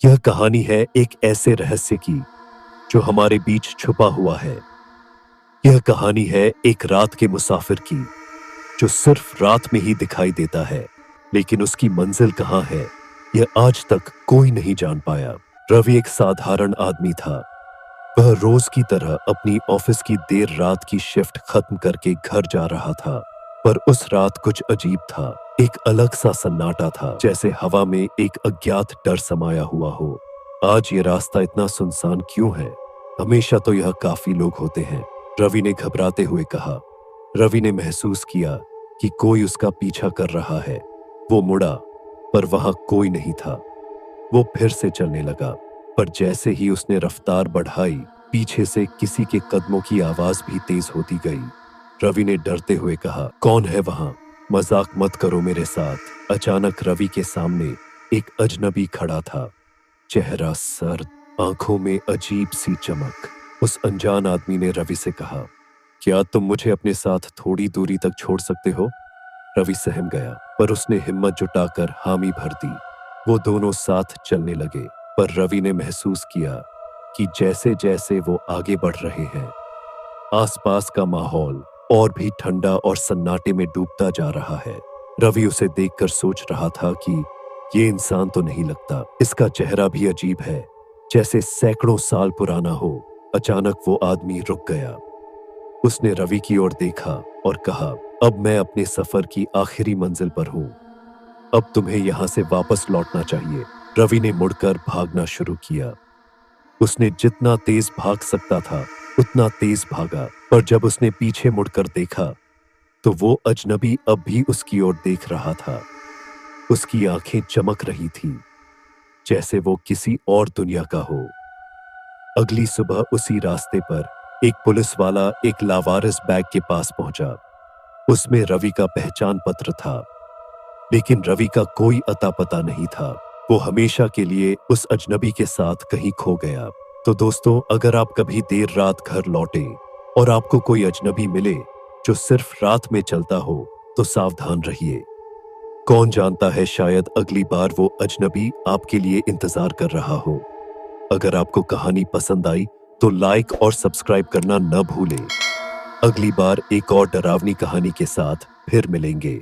यह कहानी है एक ऐसे रहस्य की जो हमारे बीच छुपा हुआ है। यह कहानी है एक रात के मुसाफिर की जो सिर्फ रात में ही दिखाई देता है, लेकिन उसकी मंजिल कहाँ है यह आज तक कोई नहीं जान पाया। रवि एक साधारण आदमी था। वह रोज की तरह अपनी ऑफिस की देर रात की शिफ्ट खत्म करके घर जा रहा था, पर उस रात कुछ अजीब था। एक अलग सा सन्नाटा था, जैसे हवा में एक अज्ञात डर समाया हुआ हो। आज ये रास्ता इतना सुनसान क्यों है? हमेशा तो यह काफी लोग होते हैं, रवि ने घबराते हुए कहा। रवि ने महसूस किया कि कोई उसका पीछा कर रहा है। वो मुड़ा, पर वहां कोई नहीं था। वो फिर से चलने लगा, पर जैसे ही उसने रफ्तार बढ़ाई, पीछे से किसी के कदमों की आवाज भी तेज होती गई। रवि ने डरते हुए कहा, कौन है वहां? मजाक मत करो मेरे साथ। अचानक रवि के सामने एक अजनबी खड़ा था। चेहरा सर्द, आंखों में अजीब सी चमक। उस अनजान आदमी ने रवि से कहा, क्या तुम मुझे अपने साथ थोड़ी दूरी तक छोड़ सकते हो? रवि सहम गया, पर उसने हिम्मत जुटाकर हामी भर दी। वो दोनों साथ चलने लगे, पर रवि ने महसूस किया कि जैसे जैसे वो आगे बढ़ रहे हैं, आसपास का माहौल और भी ठंडा और सन्नाटे में डूबता जा रहा है। रवि उसे देखकर सोच रहा था कि ये इंसान तो नहीं लगता, इसका चेहरा भी अजीब है, जैसे सैकड़ों साल पुराना हो। अचानक वो आदमी रुक गया। उसने रवि की ओर देखा और कहा, अब मैं अपने सफर की आखिरी मंजिल पर हूं। अब तुम्हें यहां से वापस लौटना चाहिए। रवि ने मुड़कर भागना शुरू किया। उसने जितना तेज भाग सकता था उतना तेज भागा, पर जब उसने पीछे मुड़कर देखा तो वो अजनबी अब भी उसकी ओर देख रहा था। उसकी आंखें चमक रही थी, जैसे वो किसी और दुनिया का हो। अगली सुबह उसी रास्ते पर एक पुलिस वाला एक लावारिस बैग के पास पहुंचा। उसमें रवि का पहचान पत्र था, लेकिन रवि का कोई अता पता नहीं था। वो हमेशा के लिए उस अजनबी के साथ कहीं खो गया। तो दोस्तों, अगर आप कभी देर रात घर लौटे और आपको कोई अजनबी मिले जो सिर्फ रात में चलता हो, तो सावधान रहिए। कौन जानता है, शायद अगली बार वो अजनबी आपके लिए इंतजार कर रहा हो। अगर आपको कहानी पसंद आई तो लाइक और सब्सक्राइब करना न भूलें। अगली बार एक और डरावनी कहानी के साथ फिर मिलेंगे।